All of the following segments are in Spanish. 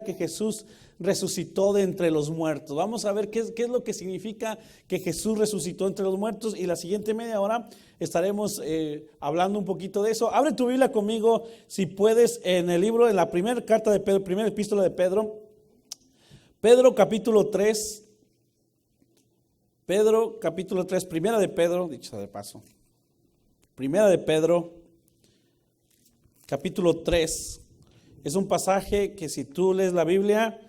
que Jesús resucitó de entre los muertos. Vamos a ver qué es lo que significa que Jesús resucitó entre los muertos, y la siguiente media hora estaremos hablando un poquito de eso. Abre tu Biblia conmigo, si puedes, en el libro, en la primera carta de Pedro, primera epístola de Pedro. Pedro capítulo 3. Pedro capítulo 3, primera de Pedro, dicho de paso. Primera de Pedro, capítulo 3. Es un pasaje que si tú lees la Biblia,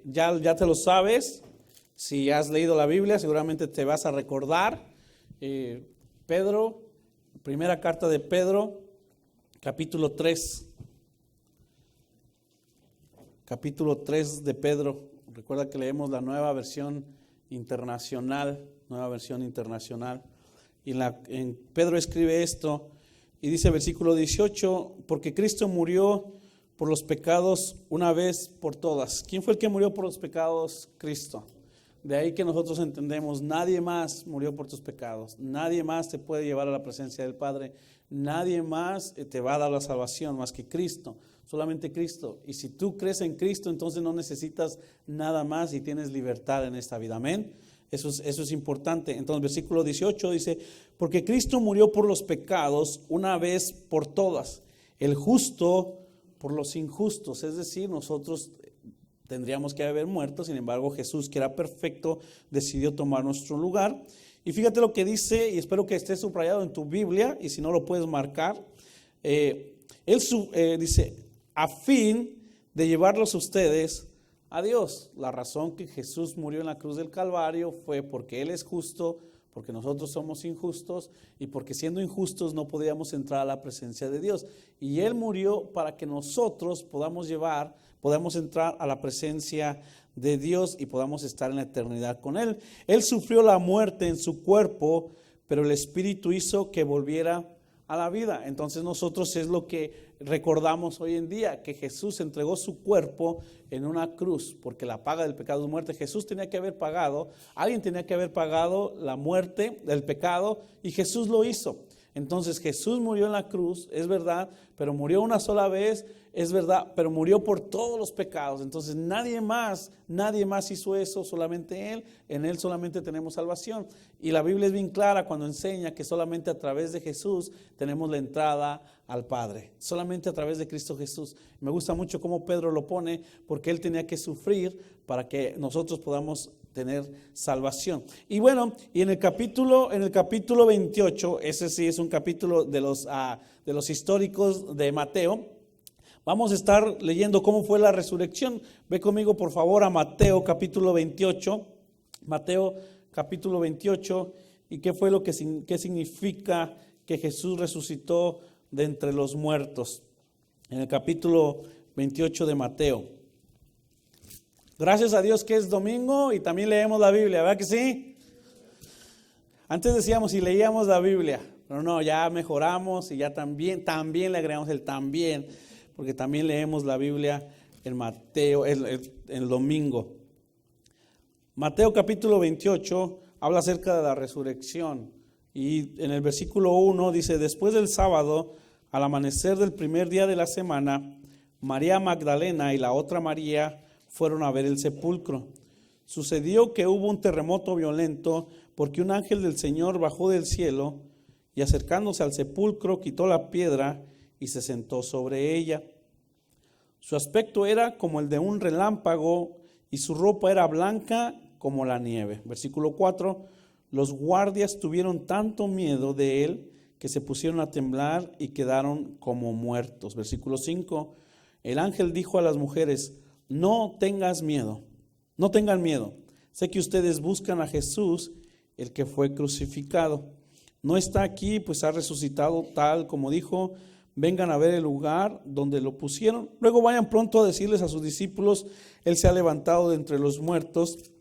ya te lo sabes. Si has leído la Biblia, seguramente te vas a recordar. Pedro, primera carta de Pedro, capítulo 3. Capítulo 3 de Pedro. Recuerda que leemos la nueva versión internacional. Y en Pedro escribe esto, y dice versículo 18, porque Cristo murió por los pecados una vez por todas. ¿Quién fue el que murió por los pecados? Cristo. De ahí que nosotros entendemos, nadie más murió por tus pecados, nadie más te puede llevar a la presencia del Padre, nadie más te va a dar la salvación más que Cristo, solamente Cristo. Y si tú crees en Cristo, entonces no necesitas nada más y tienes libertad en esta vida, amén. Eso es importante. Entonces versículo 18 dice, porque Cristo murió por los pecados una vez por todas, el justo por los injustos, es decir, nosotros tendríamos que haber muerto, sin embargo Jesús, que era perfecto, decidió tomar nuestro lugar. Y fíjate lo que dice, y espero que esté subrayado en tu Biblia, y si no lo puedes marcar. Dice, a fin de llevarlos a ustedes a Dios. La razón que Jesús murió en la cruz del Calvario fue porque Él es justo, porque nosotros somos injustos, y porque siendo injustos no podíamos entrar a la presencia de Dios. Y Él murió para que nosotros podamos entrar a la presencia de Dios y podamos estar en la eternidad con Él. Él sufrió la muerte en su cuerpo, pero el Espíritu hizo que volviera a la vida. Entonces nosotros es lo que recordamos hoy en día, que Jesús entregó su cuerpo en una cruz, porque la paga del pecado es muerte. Jesús tenía que haber pagado, alguien tenía que haber pagado la muerte del pecado, y Jesús lo hizo. Entonces Jesús murió en la cruz, es verdad, pero murió una sola vez, es verdad, pero murió por todos los pecados. Entonces nadie más hizo eso, solamente Él. En Él solamente tenemos salvación. Y la Biblia es bien clara cuando enseña que solamente a través de Jesús tenemos la entrada al Padre, solamente a través de Cristo Jesús. Me gusta mucho cómo Pedro lo pone, porque Él tenía que sufrir para que nosotros podamos tener salvación. Y bueno, y en el capítulo 28, ese sí es un capítulo de los históricos de Mateo. Vamos a estar leyendo cómo fue la resurrección. Ve conmigo por favor a Mateo capítulo 28. Mateo capítulo 28, y qué fue qué significa que Jesús resucitó de entre los muertos. En el capítulo 28 de Mateo. Gracias a Dios que es domingo y también leemos la Biblia, ¿verdad que sí? Antes decíamos si leíamos la Biblia, pero no, ya mejoramos y ya también le agregamos el también, porque también leemos la Biblia en Mateo, el domingo. Mateo capítulo 28 habla acerca de la resurrección, y en el versículo 1 dice, después del sábado, al amanecer del primer día de la semana, María Magdalena y la otra María fueron a ver el sepulcro. Sucedió que hubo un terremoto violento, porque un ángel del Señor bajó del cielo y acercándose al sepulcro quitó la piedra y se sentó sobre ella. Su aspecto era como el de un relámpago y su ropa era blanca como la nieve. Versículo 4, los guardias tuvieron tanto miedo de él que se pusieron a temblar y quedaron como muertos. Versículo 5, el ángel dijo a las mujeres, no tengan miedo. Sé que ustedes buscan a Jesús, el que fue crucificado. No está aquí, pues ha resucitado tal como dijo. Vengan a ver el lugar donde lo pusieron. Luego vayan pronto a decirles a sus discípulos, Él se ha levantado de entre los muertos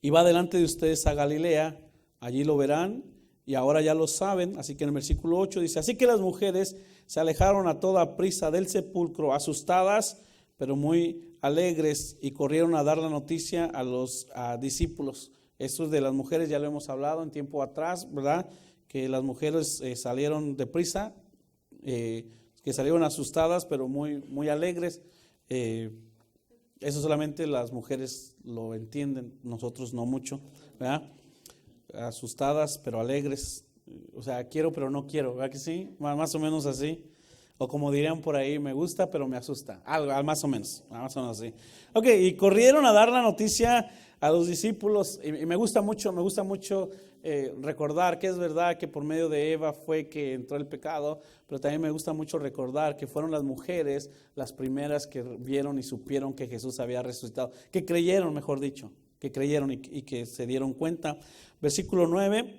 y va delante de ustedes a Galilea. Allí lo verán y ahora ya lo saben. Así que en el versículo 8 dice, así que las mujeres se alejaron a toda prisa del sepulcro, asustadas, pero muy alegres, y corrieron a dar la noticia a los discípulos. Eso de las mujeres ya lo hemos hablado en tiempo atrás, ¿verdad? Que las mujeres salieron deprisa, que salieron asustadas, pero muy, muy alegres. Eso solamente las mujeres lo entienden, nosotros no mucho, ¿verdad? Asustadas pero alegres, o sea, quiero pero no quiero, ¿verdad que sí? Más o menos así. O como dirían por ahí, me gusta pero me asusta, algo más o menos así. Ok, y corrieron a dar la noticia a los discípulos, y me gusta mucho recordar que es verdad que por medio de Eva fue que entró el pecado, pero también me gusta mucho recordar que fueron las mujeres las primeras que vieron y supieron que Jesús había resucitado, que creyeron, mejor dicho, que creyeron y que se dieron cuenta. Versículo 9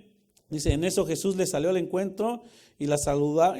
dice, en eso Jesús les salió al encuentro y la saludó.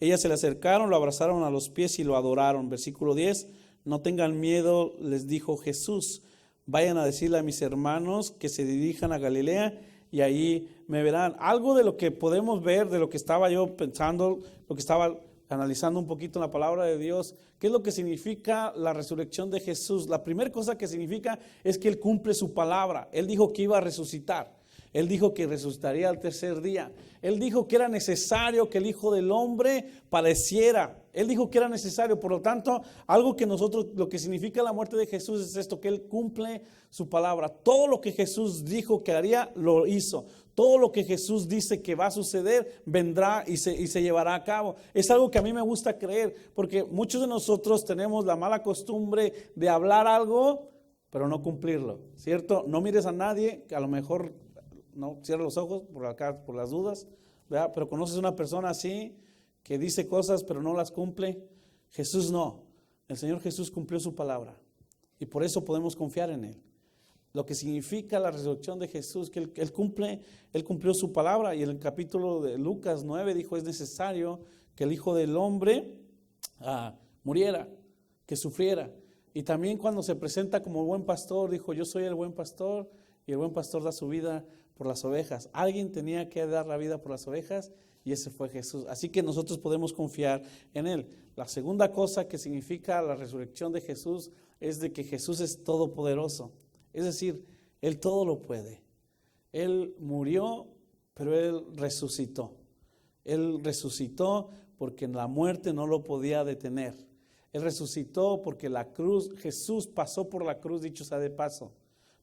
Ellas se le acercaron, lo abrazaron a los pies y lo adoraron. Versículo 10, no tengan miedo, les dijo Jesús, vayan a decirle a mis hermanos que se dirijan a Galilea y ahí me verán. Algo de lo que podemos ver, de lo que estaba yo pensando, lo que estaba analizando un poquito en la palabra de Dios, ¿qué es lo que significa la resurrección de Jesús? La primera cosa que significa es que Él cumple su palabra. Él dijo que iba a resucitar. Él dijo que resucitaría al tercer día. Él dijo que era necesario que el Hijo del Hombre padeciera. Él dijo que era necesario. Por lo tanto, algo que nosotros, lo que significa la muerte de Jesús es esto, que Él cumple su palabra. Todo lo que Jesús dijo que haría, lo hizo. Todo lo que Jesús dice que va a suceder, vendrá y se llevará a cabo. Es algo que a mí me gusta creer, porque muchos de nosotros tenemos la mala costumbre de hablar algo, pero no cumplirlo, ¿cierto? No mires a nadie, que a lo mejor no cierra los ojos por las dudas, ¿verdad? Pero conoces una persona así que dice cosas pero no las cumple. Jesús no. El Señor Jesús cumplió su palabra y por eso podemos confiar en Él. Lo que significa la resurrección de Jesús, que Él cumplió su palabra, y en el capítulo de Lucas 9 dijo, es necesario que el Hijo del Hombre muriera, que sufriera. Y también cuando se presenta como buen pastor, dijo, yo soy el buen pastor y el buen pastor da su vida por las ovejas. Alguien tenía que dar la vida por las ovejas y ese fue Jesús. Así que nosotros podemos confiar en Él. La segunda cosa que significa la resurrección de Jesús es de que Jesús es todopoderoso. Es decir, Él todo lo puede. Él murió, pero Él resucitó. Él resucitó porque la muerte no lo podía detener. Él resucitó porque Jesús pasó por la cruz, dicho sea de paso,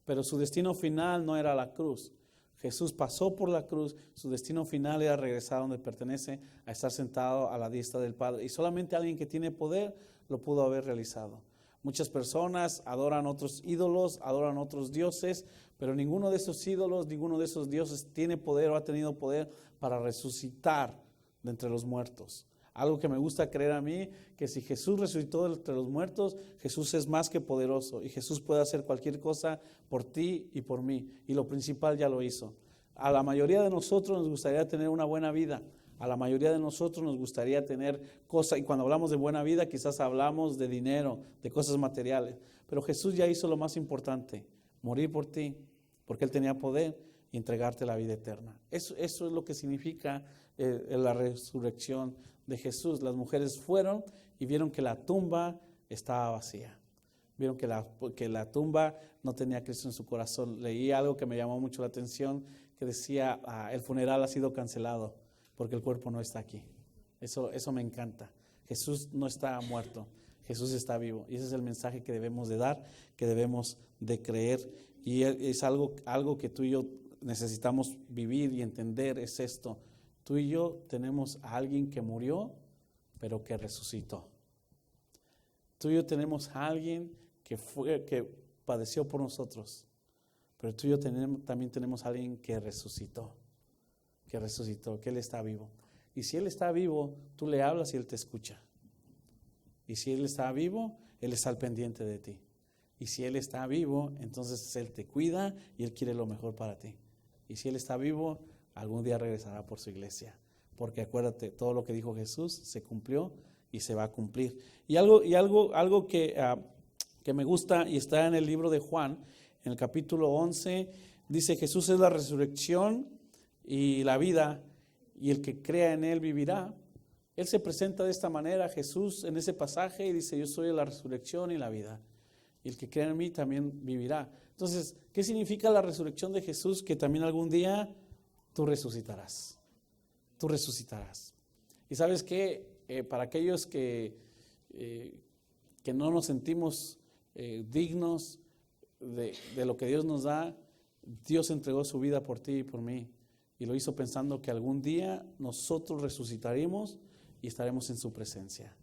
pero su destino final no era la cruz. Jesús pasó por la cruz, su destino final era regresar donde pertenece, a estar sentado a la diestra del Padre. Y solamente alguien que tiene poder lo pudo haber realizado. Muchas personas adoran otros ídolos, adoran otros dioses, pero ninguno de esos ídolos, ninguno de esos dioses tiene poder o ha tenido poder para resucitar de entre los muertos. Algo que me gusta creer a mí, que si Jesús resucitó de entre los muertos, Jesús es más que poderoso y Jesús puede hacer cualquier cosa por ti y por mí. Y lo principal ya lo hizo. A la mayoría de nosotros nos gustaría tener una buena vida. A la mayoría de nosotros nos gustaría tener cosas, y cuando hablamos de buena vida quizás hablamos de dinero, de cosas materiales. Pero Jesús ya hizo lo más importante, morir por ti, porque Él tenía poder y entregarte la vida eterna. Eso es lo que significa la resurrección de Jesús. Las mujeres fueron y vieron que la tumba estaba vacía. Vieron que la tumba no tenía Cristo en su corazón. Leí algo que me llamó mucho la atención, que decía, el funeral ha sido cancelado porque el cuerpo no está aquí. Eso me encanta. Jesús no está muerto, Jesús está vivo. Y ese es el mensaje que debemos de dar, que debemos de creer. Y es algo que tú y yo necesitamos vivir y entender, es esto. Tú y yo tenemos a alguien que murió, pero que resucitó. Tú y yo tenemos a alguien que padeció por nosotros, pero tú y yo también tenemos a alguien que resucitó, que Él está vivo. Y si Él está vivo, tú le hablas y Él te escucha. Y si Él está vivo, Él está al pendiente de ti. Y si Él está vivo, entonces Él te cuida y Él quiere lo mejor para ti. Y si Él está vivo, algún día regresará por su iglesia. Porque acuérdate, todo lo que dijo Jesús se cumplió y se va a cumplir. Y algo que me gusta y está en el libro de Juan, en el capítulo 11, dice, Jesús es la resurrección y la vida, y el que crea en Él vivirá. Él se presenta de esta manera, Jesús, en ese pasaje, y dice, yo soy la resurrección y la vida. Y el que crea en mí también vivirá. Entonces, ¿qué significa la resurrección de Jesús? Que también algún día tú resucitarás. Tú resucitarás. Y ¿sabes qué? Para aquellos que no nos sentimos dignos de lo que Dios nos da. Dios entregó su vida por ti y por mí, y lo hizo pensando que algún día nosotros resucitaremos y estaremos en su presencia.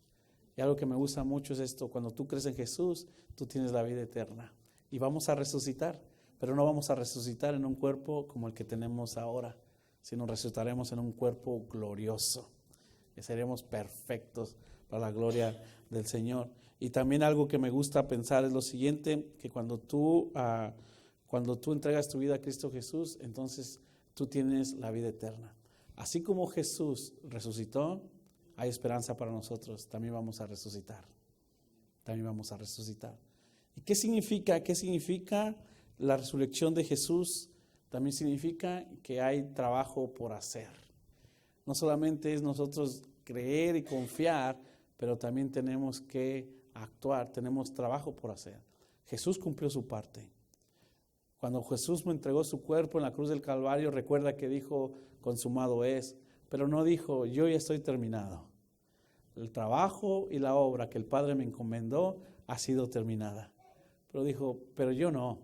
Y algo que me gusta mucho es esto: cuando tú crees en Jesús, tú tienes la vida eterna y vamos a resucitar, pero no vamos a resucitar en un cuerpo como el que tenemos ahora, sino resucitaremos en un cuerpo glorioso y seremos perfectos para la gloria del Señor. Y también algo que me gusta pensar es lo siguiente, que cuando tú entregas tu vida a Cristo Jesús, entonces tú tienes la vida eterna. Así como Jesús resucitó, hay esperanza para nosotros. También vamos a resucitar. También vamos a resucitar. ¿Y qué significa? ¿Qué significa la resurrección de Jesús? También significa que hay trabajo por hacer. No solamente es nosotros creer y confiar, pero también tenemos que actuar, tenemos trabajo por hacer. Jesús cumplió su parte. Cuando Jesús me entregó su cuerpo en la cruz del Calvario, recuerda que dijo, consumado es, pero no dijo, yo ya estoy terminado. El trabajo y la obra que el Padre me encomendó ha sido terminada. Pero dijo, pero yo no.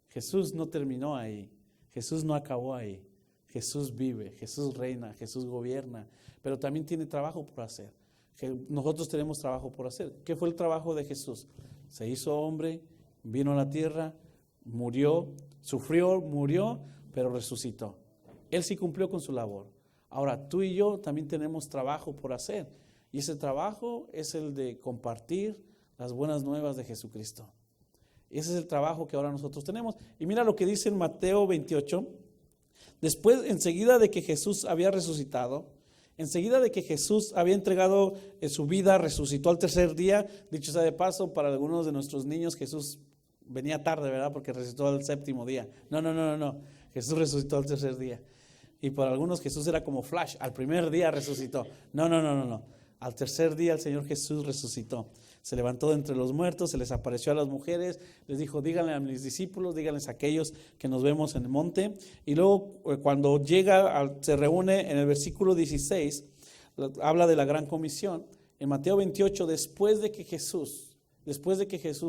Jesús no terminó ahí. Jesús no acabó ahí. Jesús vive, Jesús reina, Jesús gobierna, pero también tiene trabajo por hacer. Nosotros tenemos trabajo por hacer. ¿Qué fue el trabajo de Jesús? Se hizo hombre, vino a la tierra, murió, sufrió, murió, pero resucitó. Él sí cumplió con su labor. Ahora, tú y yo también tenemos trabajo por hacer. Y ese trabajo es el de compartir las buenas nuevas de Jesucristo. Ese es el trabajo que ahora nosotros tenemos. Y mira lo que dice en Mateo 28. Después, enseguida de que Jesús había resucitado, enseguida de que Jesús había entregado su vida, resucitó al tercer día. Dicho sea de paso, para algunos de nuestros niños Jesús venía tarde, ¿verdad? Porque resucitó al séptimo día. No. Jesús resucitó al tercer día. Y para algunos Jesús era como Flash, al primer día resucitó. No. Al tercer día el Señor Jesús resucitó. Se levantó de entre los muertos, se les apareció a las mujeres, les dijo, díganle a mis discípulos, díganles a aquellos que nos vemos en el monte. Y luego cuando se reúne en el versículo 16, habla de la gran comisión. En Mateo 28, después de que Jesús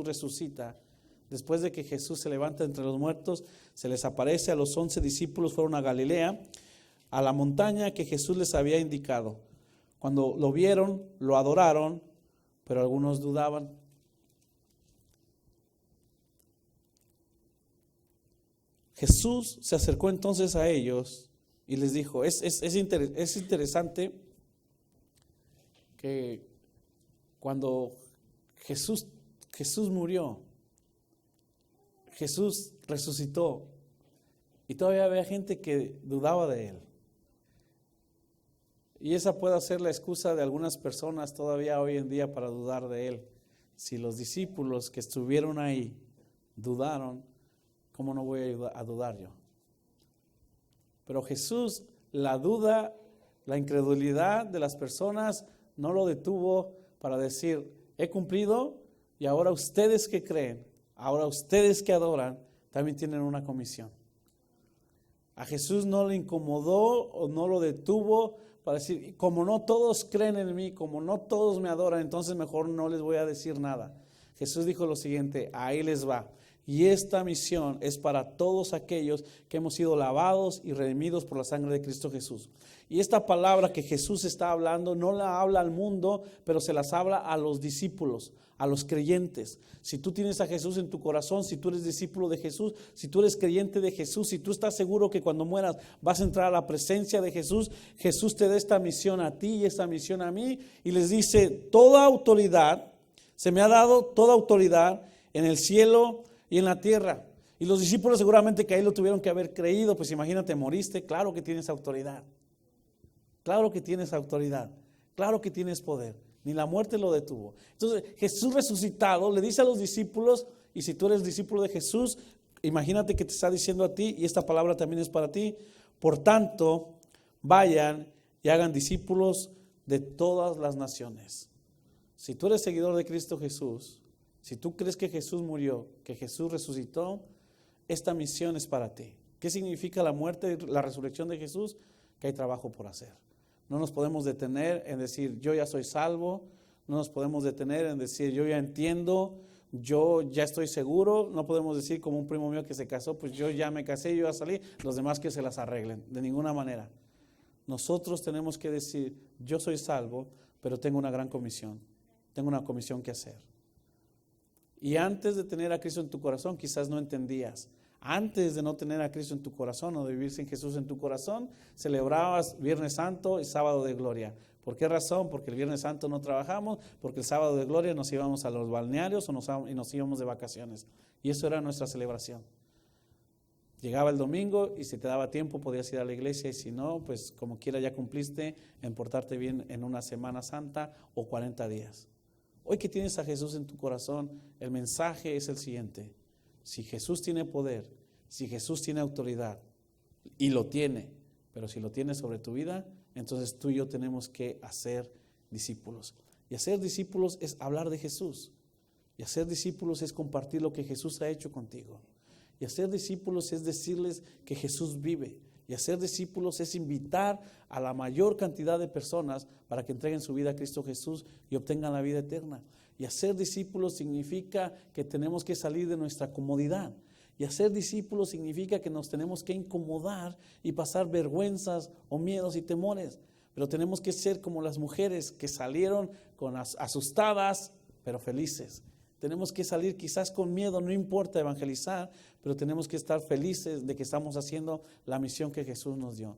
resucita, después de que Jesús se levanta entre los muertos, se les aparece a los 11 discípulos, fueron a Galilea, a la montaña que Jesús les había indicado. Cuando lo vieron, lo adoraron, pero algunos dudaban. Jesús se acercó entonces a ellos y les dijo, es interesante que cuando Jesús murió, Jesús resucitó y todavía había gente que dudaba de él. Y esa puede ser la excusa de algunas personas todavía hoy en día para dudar de él. Si los discípulos que estuvieron ahí dudaron, ¿cómo no voy a dudar yo? Pero Jesús, la duda, la incredulidad de las personas no lo detuvo para decir, he cumplido y ahora ustedes que creen, ahora ustedes que adoran, también tienen una comisión. A Jesús no le incomodó o no lo detuvo para decir, como no todos creen en mí, como no todos me adoran, entonces mejor no les voy a decir nada. Jesús dijo lo siguiente, ahí les va. Y esta misión es para todos aquellos que hemos sido lavados y redimidos por la sangre de Cristo Jesús. Y esta palabra que Jesús está hablando no la habla al mundo, pero se las habla a los discípulos, a los creyentes. Si tú tienes a Jesús en tu corazón, si tú eres discípulo de Jesús, si tú eres creyente de Jesús, si tú estás seguro que cuando mueras vas a entrar a la presencia de Jesús, Jesús te da esta misión a ti y esta misión a mí y les dice, toda autoridad, se me ha dado toda autoridad en el cielo y en la tierra. Y los discípulos seguramente que ahí lo tuvieron que haber creído, pues imagínate, moriste, claro que tienes autoridad. Claro que tienes autoridad, claro que tienes poder, ni la muerte lo detuvo. Entonces Jesús resucitado le dice a los discípulos, y si tú eres discípulo de Jesús, imagínate que te está diciendo a ti, y esta palabra también es para ti, por tanto, vayan y hagan discípulos de todas las naciones. Si tú eres seguidor de Cristo Jesús, si tú crees que Jesús murió, que Jesús resucitó, esta misión es para ti. ¿Qué significa la muerte y la resurrección de Jesús? Que hay trabajo por hacer. No nos podemos detener en decir, yo ya soy salvo. No nos podemos detener en decir, yo ya entiendo. yo ya estoy seguro, no podemos decir como un primo mío que se casó, pues yo ya me casé, yo ya salí, los demás que se las arreglen, de ninguna manera. Nosotros tenemos que decir, yo soy salvo, pero tengo una gran comisión, tengo una comisión que hacer. Y antes de tener a Cristo en tu corazón, quizás no entendías. Antes de no tener a Cristo en tu corazón o de vivir sin Jesús en tu corazón, celebrabas Viernes Santo y Sábado de Gloria. ¿Por qué razón? Porque el Viernes Santo no trabajamos, porque el Sábado de Gloria nos íbamos a los balnearios y nos íbamos de vacaciones. Y eso era nuestra celebración. Llegaba el domingo y si te daba tiempo podías ir a la iglesia y si no, pues como quiera ya cumpliste en portarte bien en una Semana Santa o 40 días. Hoy que tienes a Jesús en tu corazón, el mensaje es el siguiente. Si Jesús tiene poder, si Jesús tiene autoridad, y lo tiene, pero si lo tiene sobre tu vida, entonces tú y yo tenemos que hacer discípulos. Y hacer discípulos es hablar de Jesús. Y hacer discípulos es compartir lo que Jesús ha hecho contigo. Y hacer discípulos es decirles que Jesús vive. Y hacer discípulos es invitar a la mayor cantidad de personas para que entreguen su vida a Cristo Jesús y obtengan la vida eterna. Y hacer discípulos significa que tenemos que salir de nuestra comodidad. Y hacer discípulos significa que nos tenemos que incomodar y pasar vergüenzas o miedos y temores. Pero tenemos que ser como las mujeres que salieron asustadas, pero felices. Tenemos que salir quizás con miedo, no importa evangelizar, pero tenemos que estar felices de que estamos haciendo la misión que Jesús nos dio.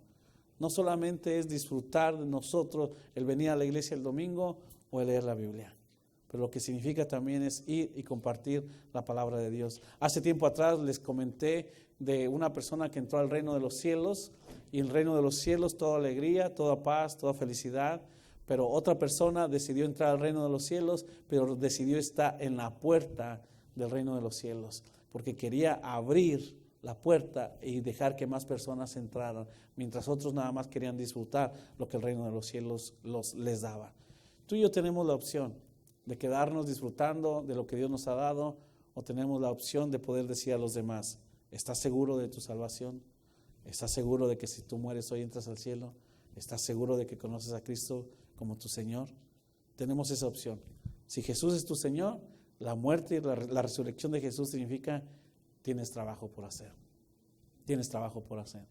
No solamente es disfrutar de nosotros el venir a la iglesia el domingo o el leer la Biblia, pero lo que significa también es ir y compartir la palabra de Dios. Hace tiempo atrás les comenté de una persona que entró al reino de los cielos, y el reino de los cielos toda alegría, toda paz, toda felicidad. Pero otra persona decidió entrar al reino de los cielos, pero decidió estar en la puerta del reino de los cielos, porque quería abrir la puerta y dejar que más personas entraran, mientras otros nada más querían disfrutar lo que el reino de los cielos les daba. Tú y yo tenemos la opción de quedarnos disfrutando de lo que Dios nos ha dado, o tenemos la opción de poder decir a los demás, ¿estás seguro de tu salvación? ¿Estás seguro de que si tú mueres hoy entras al cielo? ¿Estás seguro de que conoces a Cristo como tu Señor? Tenemos esa opción. Si Jesús es tu Señor, la muerte y la resurrección de Jesús significa tienes trabajo por hacer. Tienes trabajo por hacer.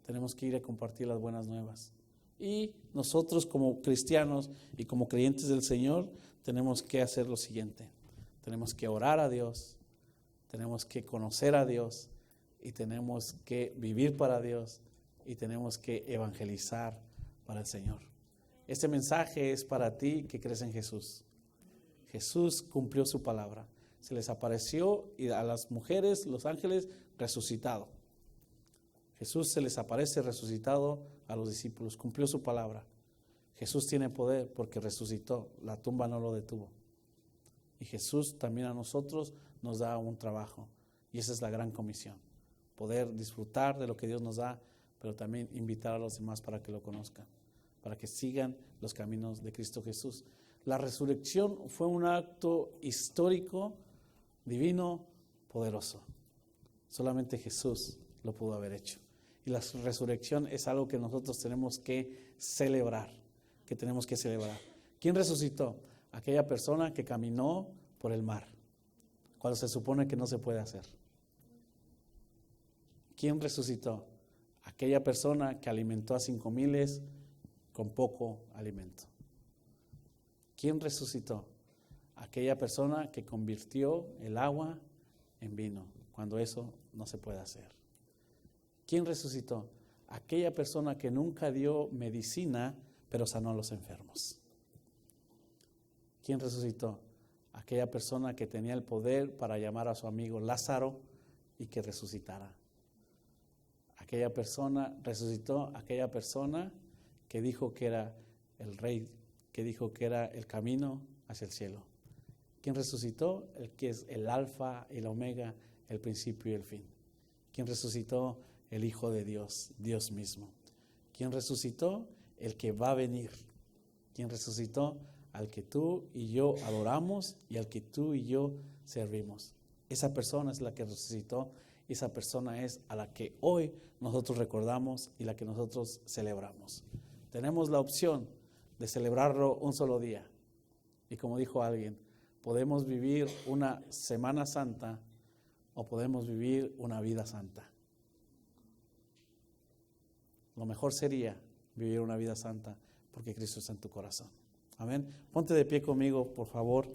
Tenemos que ir a compartir las buenas nuevas. Y nosotros como cristianos y como creyentes del Señor tenemos que hacer lo siguiente. Tenemos que orar a Dios, tenemos que conocer a Dios y tenemos que vivir para Dios y tenemos que evangelizar para el Señor. Este mensaje es para ti que crees en Jesús. Jesús cumplió su palabra. Se les apareció y a las mujeres, los ángeles, resucitado. Jesús se les aparece resucitado a los discípulos. Cumplió su palabra. Jesús tiene poder porque resucitó. La tumba no lo detuvo. Y Jesús también a nosotros nos da un trabajo. Y esa es la gran comisión. Poder disfrutar de lo que Dios nos da, pero también invitar a los demás para que lo conozcan, para que sigan los caminos de Cristo Jesús. La resurrección fue un acto histórico, divino, poderoso. Solamente Jesús lo pudo haber hecho. Y la resurrección es algo que nosotros tenemos que celebrar, ¿Quién resucitó? Aquella persona que caminó por el mar, cuando se supone que no se puede hacer. ¿Quién resucitó? Aquella persona que alimentó a 5,000 con poco alimento. ¿Quién resucitó? Aquella persona que convirtió el agua en vino, cuando eso no se puede hacer. ¿Quién resucitó? Aquella persona que nunca dio medicina, pero sanó a los enfermos. ¿Quién resucitó? Aquella persona que tenía el poder para llamar a su amigo Lázaro y que resucitara. Aquella persona resucitó, aquella persona que dijo que era el rey, que dijo que era el camino hacia el cielo. ¿Quién resucitó? El que es el alfa y el omega, el principio y el fin. ¿Quién resucitó? El Hijo de Dios, Dios mismo. ¿Quién resucitó? El que va a venir. ¿Quién resucitó? Al que tú y yo adoramos y al que tú y yo servimos. Esa persona es la que resucitó. Esa persona es a la que hoy nosotros recordamos y la que nosotros celebramos. Tenemos la opción de celebrarlo un solo día. Y como dijo alguien, podemos vivir una Semana Santa o podemos vivir una vida santa. Lo mejor sería vivir una vida santa porque Cristo está en tu corazón. Amén. Ponte de pie conmigo, por favor.